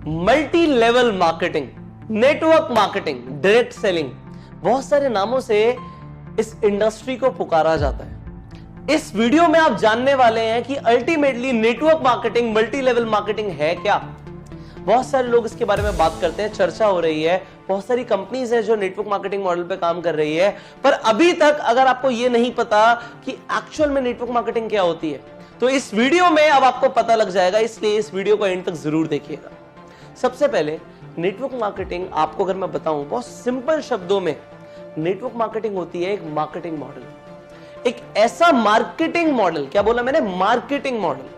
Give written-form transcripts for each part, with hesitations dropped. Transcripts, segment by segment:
Multi level marketing, network marketing, direct selling, बहुत सारे नामों से इस इंडस्ट्री को पुकारा जाता है। इस वीडियो में आप जानने वाले हैं कि ultimately network marketing, multi level marketing है क्या। बहुत सारे लोग इसके बारे में बात करते हैं, चर्चा हो रही है, बहुत सारी कंपनीज है जो नेटवर्क मार्केटिंग मॉडल पे काम कर रही है, पर अभी तक अगर आपको यह नहीं पता कि एक्चुअल में नेटवर्क मार्केटिंग क्या होती है, तो इस वीडियो में अब आपको पता लग जाएगा, इसलिए इस वीडियो को एंड तक जरूर देखिएगा। सबसे पहले नेटवर्क मार्केटिंग आपको अगर मैं बताऊं बहुत सिंपल शब्दों में, नेटवर्क मार्केटिंग होती है एक मार्केटिंग मॉडल, एक ऐसा मार्केटिंग मॉडल, क्या बोला मैंने, मार्केटिंग मॉडल,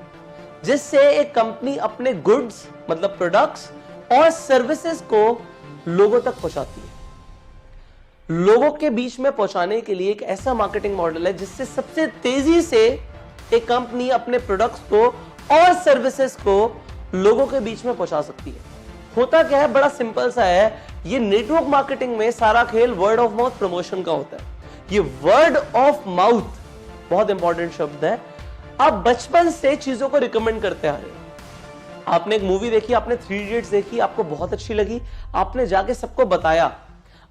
जिससे एक कंपनी अपने गुड्स मतलब प्रोडक्ट्स और सर्विसेज को लोगों तक पहुंचाती है। लोगों के बीच में पहुंचाने के लिए एक ऐसा मार्केटिंग मॉडल है जिससे सबसे तेजी से एक कंपनी अपने प्रोडक्ट्स को और सर्विसेज को लोगों के बीच में पहुंचा सकती है। होता क्या है, बड़ा सिंपल सा है, ये नेटवर्क मार्केटिंग में सारा खेल वर्ड ऑफ माउथ प्रमोशन का होता है। ये वर्ड ऑफ माउथ बहुत इंपॉर्टेंट शब्द है। आप बचपन से चीजों को रिकमेंड करते आ रहे हो। आपने एक मूवी देखी, आपने 3 इडियट्स देखी, आपको बहुत अच्छी लगी, आपने जाके सबको बताया,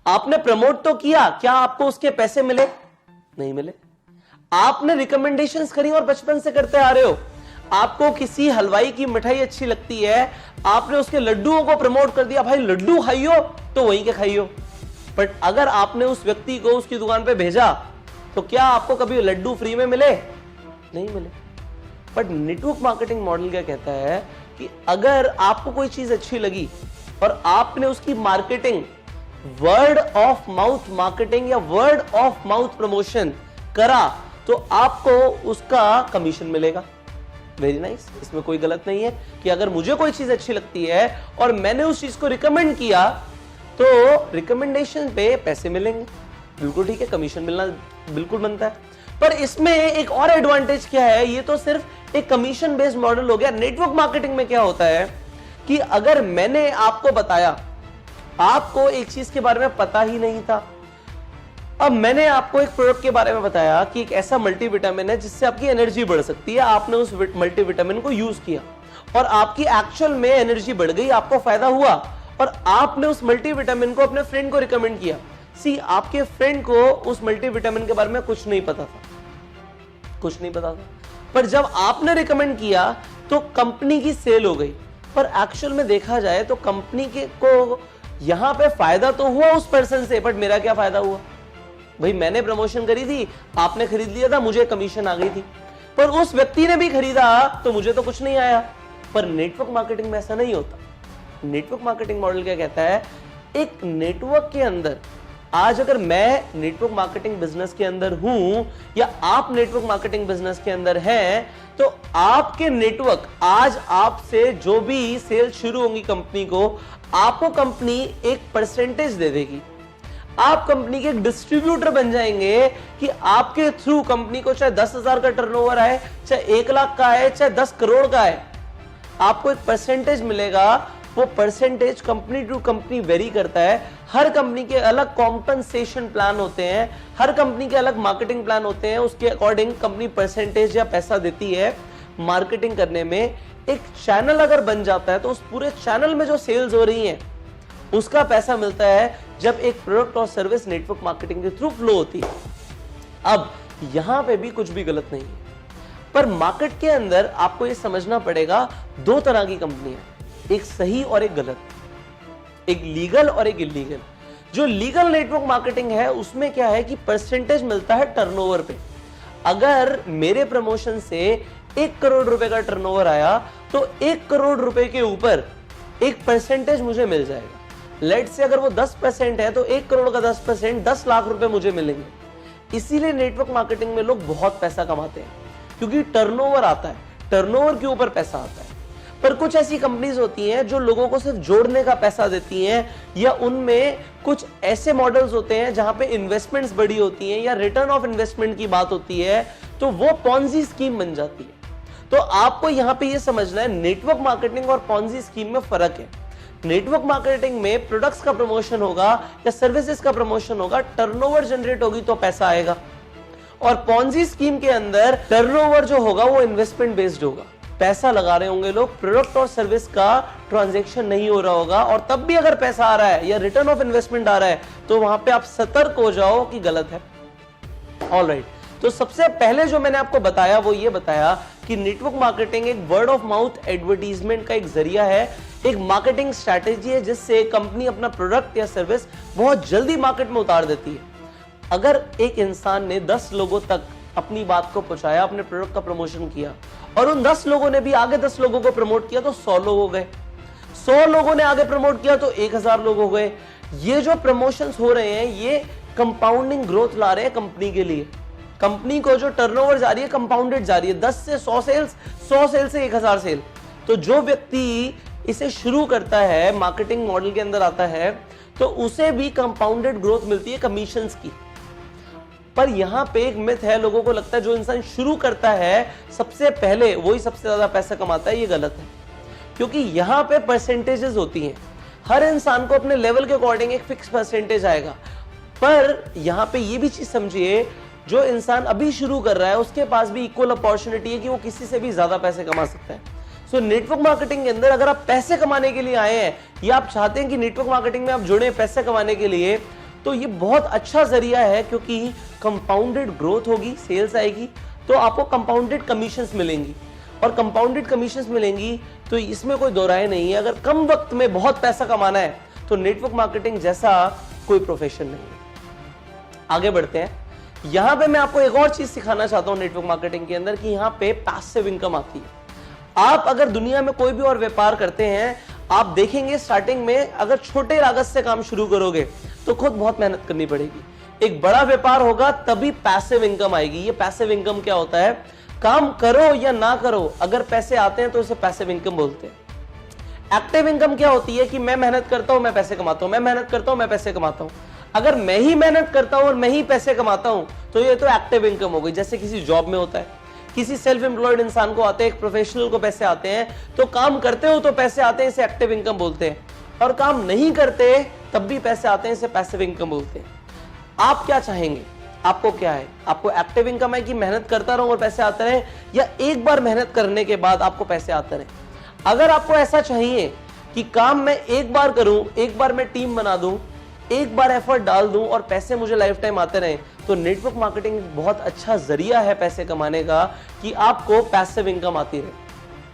आपने प्रमोट तो किया, क्या आपको उसके पैसे मिले? नहीं मिले। आपने रिकमेंडेशंस करी और बचपन से करते आ रहे हो। आपको किसी हलवाई की मिठाई अच्छी लगती है, आपने उसके लड्डुओं को प्रमोट कर दिया, भाई लड्डू खाइयो तो वहीं के खाइयो। बट अगर आपने उस व्यक्ति को उसकी दुकान पे भेजा तो क्या आपको कभी लड्डू फ्री में मिले? नहीं मिले। बट नेटवर्क मार्केटिंग मॉडल क्या कहता है कि अगर आपको कोई चीज अच्छी लगी और आपने उसकी marketing word of mouth marketing या वर्ड ऑफ माउथ प्रमोशन करा तो आपको उसका कमीशन मिलेगा। वेरी नाइस, इसमें कोई गलत नहीं है कि अगर मुझे कोई चीज अच्छी लगती है और मैंने उस चीज को रिकमेंड किया तो रिकमेंडेशन पे पैसे मिलेंगे, बिल्कुल ठीक है, कमीशन मिलना बिल्कुल बनता है। पर इसमें एक और एडवांटेज क्या है, ये तो सिर्फ एक कमीशन बेस्ड मॉडल हो गया। नेटवर्क मार्केटिंग में क्या होता है कि अगर मैंने आपको बताया, आपको एक चीज के बारे में पता ही नहीं था, अब मैंने आपको एक प्रोडक्ट के बारे में बताया कि एक ऐसा मल्टीविटामिन है जिससे आपकी एनर्जी बढ़ सकती है, आपने उस मल्टीविटामिन को यूज किया और आपकी एक्चुअल में एनर्जी बढ़ गई, आपको फायदा हुआ और आपने उस मल्टीविटामिन को अपने फ्रेंड को रिकमेंड किया। सी, आपके फ्रेंड को उस मल्टीविटामिन के बारे में कुछ नहीं पता था, कुछ नहीं पता था, पर जब आपने रिकमेंड किया तो कंपनी की सेल हो गई। पर एक्चुअल में देखा जाए तो कंपनी के को यहां पे फायदा तो हुआ उस पर्सन से, बट मेरा क्या फायदा हुआ? भाई मैंने प्रमोशन करी थी, आपने खरीद लिया था, मुझे कमीशन आ गई थी, पर उस व्यक्ति ने भी खरीदा तो मुझे तो कुछ नहीं आया। पर नेटवर्क मार्केटिंग में ऐसा नहीं होता। नेटवर्क मार्केटिंग मॉडल क्या कहता है, एक नेटवर्क के अंदर, आज अगर मैं नेटवर्क मार्केटिंग बिजनेस के अंदर हूं या आप नेटवर्क मार्केटिंग बिजनेस के अंदर हैं, तो आपके नेटवर्क, आज आपसे जो भी सेल शुरू होंगी कंपनी को, आपको कंपनी एक परसेंटेज दे देगी। आप कंपनी के एक डिस्ट्रीब्यूटर बन जाएंगे कि आपके थ्रू कंपनी को चाहे 10,000 का टर्नओवर आए, चाहे 1 लाख का आए, चाहे 10 करोड़ का आए, आपको एक परसेंटेज मिलेगा। वो percentage company to company vary करता है। हर कंपनी के अलग कॉम्पनसेशन प्लान होते हैं, हर कंपनी के अलग मार्केटिंग प्लान होते हैं, उसके अकॉर्डिंग कंपनी परसेंटेज या पैसा देती है मार्केटिंग करने में। एक चैनल अगर बन जाता है तो उस पूरे चैनल में जो सेल्स हो रही हैं उसका पैसा मिलता है जब एक प्रोडक्ट और सर्विस नेटवर्क मार्केटिंग के थ्रू फ्लो होती है। अब यहां पे भी कुछ भी गलत नहीं है, पर मार्केट के अंदर आपको यह समझना पड़ेगा, 2 तरह की कंपनियां, एक सही और एक गलत, एक लीगल और एक इलीगल। जो लीगल नेटवर्क मार्केटिंग है उसमें क्या है कि परसेंटेज मिलता है टर्नओवर पे। अगर मेरे प्रमोशन से 1 करोड़ रुपए का टर्नओवर आया तो 1 करोड़ रुपए के ऊपर एक परसेंटेज मुझे मिल जाएगा। लेट से अगर वो 10% है तो 1 करोड़ का 10% 10 लाख रुपए मुझे मिलेंगे। इसीलिए नेटवर्क मार्केटिंग में लोग बहुत पैसा कमाते हैं, क्योंकि टर्नओवर आता है, टर्नओवर के ऊपर पैसा आता है। पर कुछ ऐसी कंपनीज होती हैं जो लोगों को सिर्फ जोड़ने का पैसा देती हैं, या उनमें कुछ ऐसे मॉडल्स होते हैं जहां पे इन्वेस्टमेंट्स बड़ी होती हैं या रिटर्न ऑफ इन्वेस्टमेंट की बात होती है, तो वो पॉन्जी स्कीम बन जाती है। तो आपको यहां पे ये समझना है, नेटवर्क मार्केटिंग और पॉन्जी स्कीम में फर्क है। नेटवर्क मार्केटिंग में प्रोडक्ट्स का प्रमोशन होगा या सर्विसेज का प्रमोशन होगा, टर्नओवर जनरेट होगी तो पैसा आएगा। और पॉन्जी स्कीम के अंदर टर्नओवर जो होगा वो इन्वेस्टमेंट बेस्ड होगा। पैसा लगा रहे होंगे लोग, प्रोडक्ट और सर्विस का ट्रांजैक्शन नहीं हो रहा होगा, और तब भी अगर पैसा आ रहा है या रिटर्न ऑफ इन्वेस्टमेंट आ रहा है तो वहां पे आप सतर्क हो जाओ कि गलत है। ऑलराइट, तो सबसे पहले जो मैंने आपको बताया वो ये बताया कि नेटवर्क मार्केटिंग एक वर्ड ऑफ माउथ एडवर्टीजमेंट का एक जरिया है, एक मार्केटिंग स्ट्रैटेजी है जिससे कंपनी अपना प्रोडक्ट या सर्विस बहुत जल्दी मार्केट में उतार देती है। अगर एक इंसान ने 10 लोगों तक अपनी बात को पहुंचाया, अपने प्रोडक्ट का प्रमोशन किया, और उन 10 लोगों ने भी आगे 10 लोगों को प्रमोट किया तो 100 लोग हो गए, 100 लोगों ने आगे प्रमोट किया तो 1000 लोग हो गए। ये जो प्रमोशंस हो रहे हैं ये कंपाउंडिंग ग्रोथ ला रहे हैं कंपनी के लिए। कंपनी को जो टर्नओवर जा रही है कंपाउंडेड जा रही है, 10 से 100 सेल्स, 100 सेल से 1000 सेल। तो जो व्यक्ति इसे शुरू करता है, मार्केटिंग मॉडल के अंदर आता है, तो उसे भी कंपाउंडेड ग्रोथ मिलती है कमीशंस की। पर यहां पे एक मिथ है, लोगों को लगता है जो इंसान शुरू करता है सबसे पहले वही सबसे ज्यादा पैसा कमाता है। ये गलत है, क्योंकि यहां पे परसेंटेजेस होती हैं। हर इंसान को अपने लेवल के अकॉर्डिंग एक फिक्स परसेंटेज आएगा। पर यहां पे ये भी चीज समझिए, जो इंसान अभी शुरू कर रहा है उसके पास भी इक्वल अपॉर्चुनिटी है कि वो किसी से भी ज्यादा पैसे कमा सकता है। सो नेटवर्क मार्केटिंग के अंदर अगर आप पैसे कमाने के लिए आए हैं या आप चाहते हैं कि नेटवर्क मार्केटिंग में आप जुड़े पैसे कमाने के लिए, तो ये बहुत अच्छा जरिया है, क्योंकि कंपाउंडेड ग्रोथ होगी, सेल्स आएगी तो आपको कंपाउंडेड कमीशंस मिलेंगी, और कंपाउंडेड कमीशंस मिलेंगी तो इसमें कोई दो राय नहीं है। अगर कम वक्त में बहुत पैसा कमाना है तो नेटवर्क मार्केटिंग जैसा कोई प्रोफेशन नहीं है। आगे बढ़ते हैं। यहां पे मैं आपको एक और चीज सिखाना चाहता हूं नेटवर्क मार्केटिंग के अंदर कि यहां पे पैसिव इनकम आती है। आप अगर दुनिया में कोई भी और व्यापार करते हैं, आप देखेंगे स्टार्टिंग में अगर छोटे लागत से काम शुरू करोगे तो खुद बहुत मेहनत करनी पड़ेगी। एक बड़ा व्यापार होगा तभी पैसिव इनकम आएगी। ये पैसिव इनकम क्या होता है? काम करो या ना करो, अगर पैसे आते हैं तो उसे पैसिव इनकम बोलते हैं। एक्टिव इनकम क्या होती है कि मैं मेहनत करता हूं, मैं पैसे कमाता हूं, मैं मेहनत करता हूं, मैं पैसे कमाता हूं। अगर मैं ही मेहनत करता हूं और मैं ही पैसे कमाता हूं तो ये तो एक्टिव इनकम हो गई। जैसे किसी जॉब में होता है, किसी सेल्फ एम्प्लॉयड इंसान को आते हैं, एक प्रोफेशनल को पैसे आते हैं, तो काम करते हो तो पैसे आते हैं, इसे एक्टिव इनकम बोलते हैं, और काम नहीं करते तब भी पैसे आते हैं, इसे पैसिव इनकम बोलते हैं। आप क्या चाहेंगे? आपको क्या है? आपको एक्टिव इनकम है कि मेहनत करता रहूं और पैसे आते रहे, या एक बार मेहनत करने के बाद आपको पैसे आते रहे? अगर आपको ऐसा चाहिए कि काम मैं एक बार करूं, एक बार मैं टीम बना दूं, एक बार एफर्ट डाल दूं और पैसे मुझे लाइफ टाइम आते रहे, तो नेटवर्क मार्केटिंग बहुत अच्छा जरिया है पैसे कमाने का कि आपको पैसिव इनकम आती रहे।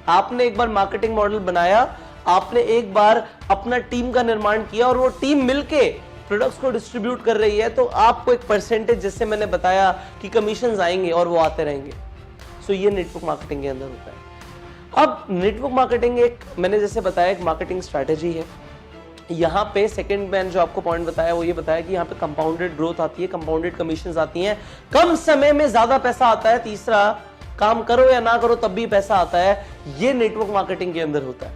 आपने एक बार मार्केटिंग मॉडल बनाया, आपने एक बार अपना टीम का निर्माण किया और वो टीम मिलके प्रोडक्ट्स को डिस्ट्रीब्यूट कर रही है, तो आपको एक परसेंटेज, जैसे मैंने बताया कि कमीशंस आएंगे और वो आते रहेंगे। सो ये नेटवर्क मार्केटिंग के अंदर होता है। अब नेटवर्क मार्केटिंग एक, मैंने जैसे बताया, एक मार्केटिंग स्ट्रैटेजी है। यहाँ पे सेकंड मैंने जो आपको पॉइंट बताया वो ये बताया कि यहाँ पे कंपाउंडेड ग्रोथ आती है, कंपाउंडेड कमीशंस आती हैं, कम समय में ज्यादा पैसा आता है। तीसरा, काम करो या ना करो तब भी पैसा आता है। ये नेटवर्क मार्केटिंग के अंदर होता है,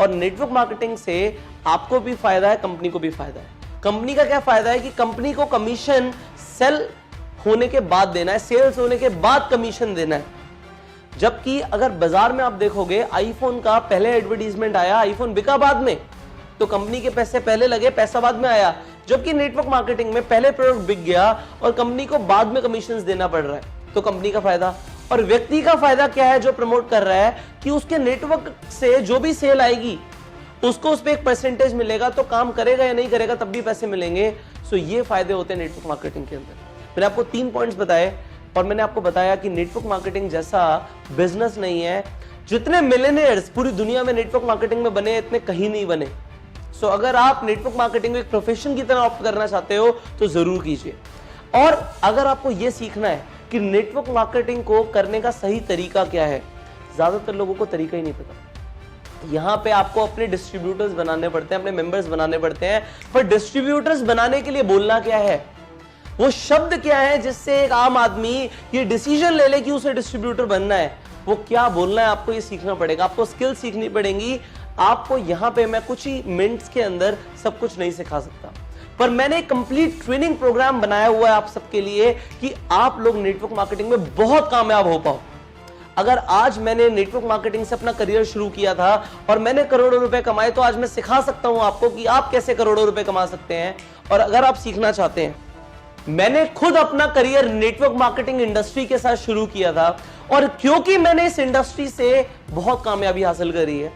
और नेटवर्क मार्केटिंग से आपको भी फायदा है, कंपनी को भी फायदा है। कंपनी का क्या फायदा है कि कंपनी को कमीशन सेल होने के बाद देना है, सेल्स होने के बाद कमीशन देना है। जबकि अगर बाजार में आप देखोगे, आईफोन का पहले एडवर्टीजमेंट आया, आईफोन बिका बाद में, तो कंपनी के पैसे पहले लगे, पैसा बाद में आया। जबकि नेटवर्क मार्केटिंग में पहले प्रोडक्ट बिक गया और कंपनी को बाद में कमीशंस देना पड़ रहा है, तो कंपनी का फायदा। और व्यक्ति का फायदा क्या है जो प्रमोट कर रहा है कि उसके नेटवर्क से जो भी सेल आएगी उसको उस पर एक परसेंटेज मिलेगा, तो काम करेगा या नहीं करेगा तब भी पैसे मिलेंगे। सो ये फायदे होते हैं नेटवर्क मार्केटिंग के अंदर। मैंने आपको 3 पॉइंट्स बताए और मैंने आपको बताया कि नेटवर्क मार्केटिंग जैसा बिजनेस नहीं है। जितने मिलियनेयर्स पूरी दुनिया में नेटवर्क मार्केटिंग में बने, इतने कहीं नहीं बने। सो अगर आप नेटवर्क मार्केटिंग को एक प्रोफेशन की तरह ऑप्ट करना चाहते हो तो जरूर कीजिए। और अगर आपको यह सीखना है कि नेटवर्क मार्केटिंग को करने का सही तरीका क्या है, ज्यादातर लोगों को तरीका ही नहीं पता। यहां पे आपको अपने डिस्ट्रीब्यूटर्स बनाने पड़ते हैं, अपने मेंबर्स बनाने पड़ते हैं। पर डिस्ट्रीब्यूटर्स बनाने के लिए बोलना क्या है, वो शब्द क्या है जिससे एक आम आदमी ये डिसीजन ले ले कि उसे डिस्ट्रीब्यूटर बनना है, वो क्या बोलना है, आपको ये सीखना पड़ेगा। आपको स्किल सीखनी पड़ेगी। आपको यहां पे मैं कुछ ही मिनट्स के अंदर सब कुछ नहीं सिखा सकता, पर मैंने एक कंप्लीट ट्रेनिंग प्रोग्राम बनाया हुआ है आप सबके लिए कि आप लोग नेटवर्क मार्केटिंग में बहुत कामयाब हो पाओ। अगर आज मैंने नेटवर्क मार्केटिंग से अपना करियर शुरू किया था और मैंने करोड़ों रुपए कमाए, तो आज मैं सिखा सकता हूं आपको कि आप कैसे करोड़ों रुपए कमा सकते हैं। और अगर आप सीखना चाहते हैं मैंने खुद अपना करियर नेटवर्क मार्केटिंग इंडस्ट्री के साथ शुरू किया था और क्योंकि मैंने इस इंडस्ट्री से बहुत कामयाबी हासिल करी है,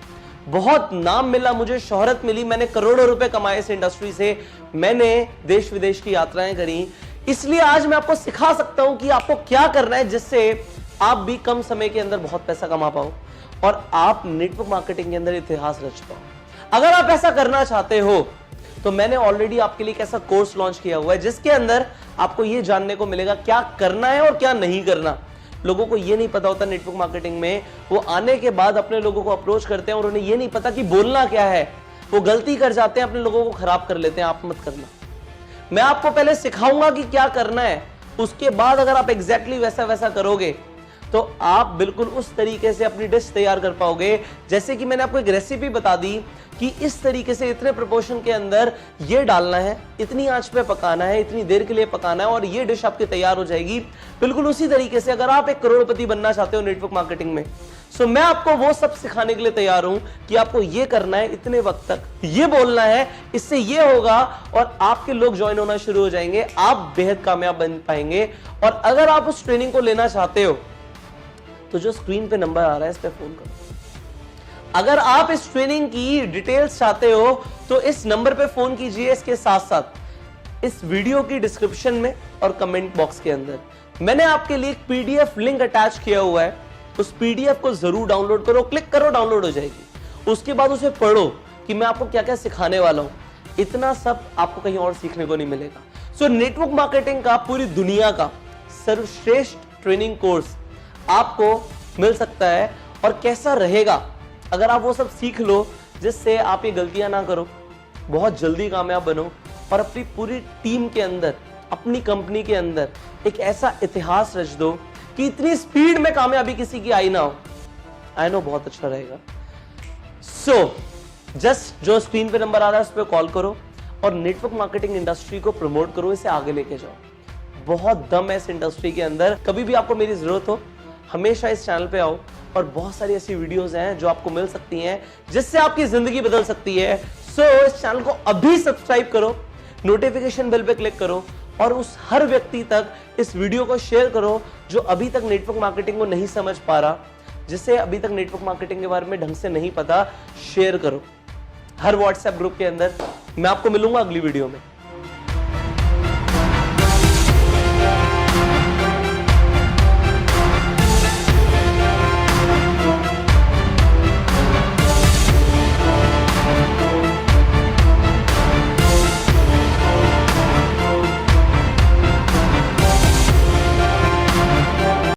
बहुत नाम मिला, मुझे शोहरत मिली, मैंने करोड़ों रुपए कमाए इस इंडस्ट्री से, मैंने देश विदेश की यात्राएं करी, इसलिए आज मैं आपको सिखा सकता हूं कि आपको क्या करना है जिससे आप भी कम समय के अंदर बहुत पैसा कमा पाओ और आप नेटवर्क मार्केटिंग के अंदर इतिहास रच पाओ। अगर आप ऐसा करना चाहते हो तो मैंने ऑलरेडी आपके लिए एक ऐसा कोर्स लॉन्च किया हुआ है जिसके अंदर आपको यह जानने को मिलेगा क्या करना है और क्या नहीं करना। लोगों को यह नहीं पता होता नेटवर्क मार्केटिंग में, वो आने के बाद अपने लोगों को अप्रोच करते हैं और उन्हें यह नहीं पता कि बोलना क्या है, वो गलती कर जाते हैं, अपने लोगों को खराब कर लेते हैं। आप मत करना। मैं आपको पहले सिखाऊंगा कि क्या करना है, उसके बाद अगर आप एग्जैक्टली वैसा करोगे तो आप बिल्कुल उस तरीके से अपनी डिश तैयार कर पाओगे। जैसे कि मैंने आपको एक रेसिपी बता दी कि इस तरीके से इतने प्रोपोर्शन के अंदर ये डालना है, इतनी आंच पे पकाना है, इतनी देर के लिए पकाना है और ये डिश आपकी तैयार हो जाएगी। बिल्कुल उसी तरीके से अगर आप एक करोड़पति बनना चाहते हो नेटवर्क मार्केटिंग में, सो मैं आपको वो सब सिखाने के लिए तैयार हूं कि आपको ये करना है, इतने वक्त तक ये बोलना है, इससे ये होगा और आपके लोग ज्वाइन होना शुरू हो जाएंगे, आप बेहद कामयाब बन पाएंगे। और अगर आप उस ट्रेनिंग को लेना चाहते हो तो जो स्क्रीन पे नंबर आ रहा है इस पे फोन करो। अगर आप इस ट्रेनिंग की डिटेल्स चाहते हो तो इस नंबर पे फोन कीजिए। इसके साथ साथ इस वीडियो की डिस्क्रिप्शन में और कमेंट बॉक्स के अंदर मैंने आपके लिए एक पीडीएफ लिंक अटैच किया हुआ है, उस पीडीएफ को जरूर डाउनलोड करो, क्लिक करो, डाउनलोड हो जाएगी। उसके बाद उसे पढ़ो कि मैं आपको क्या क्या सिखाने वाला हूं। इतना सब आपको कहीं और सीखने को नहीं मिलेगा। सो नेटवर्क मार्केटिंग का पूरी दुनिया का सर्वश्रेष्ठ ट्रेनिंग कोर्स आपको मिल सकता है। और कैसा रहेगा अगर आप वो सब सीख लो जिससे आप ये गलतियां ना करो, बहुत जल्दी कामयाब बनो और अपनी पूरी टीम के अंदर, अपनी कंपनी के अंदर एक ऐसा इतिहास रच दो कि इतनी स्पीड में कामयाबी किसी की आई ना हो। आई नो बहुत अच्छा रहेगा। सो जस्ट जो स्क्रीन पे नंबर आ रहा है उस पर कॉल करो और नेटवर्क मार्केटिंग इंडस्ट्री को प्रमोट करो, इसे आगे लेके जाओ। बहुत दम है इस इंडस्ट्री के अंदर। कभी भी आपको मेरी जरूरत हो हमेशा इस चैनल पे आओ और बहुत सारी ऐसी वीडियोस हैं जो आपको मिल सकती हैं जिससे आपकी जिंदगी बदल सकती है। सो इस चैनल को अभी सब्सक्राइब करो, नोटिफिकेशन बेल पे क्लिक करो और उस हर व्यक्ति तक इस वीडियो को शेयर करो जो अभी तक नेटवर्क मार्केटिंग को नहीं समझ पा रहा, जिसे अभी तक नेटवर्क मार्केटिंग के बारे में ढंग से नहीं पता। शेयर करो हर व्हाट्सएप ग्रुप के अंदर। मैं आपको मिलूंगा अगली वीडियो में।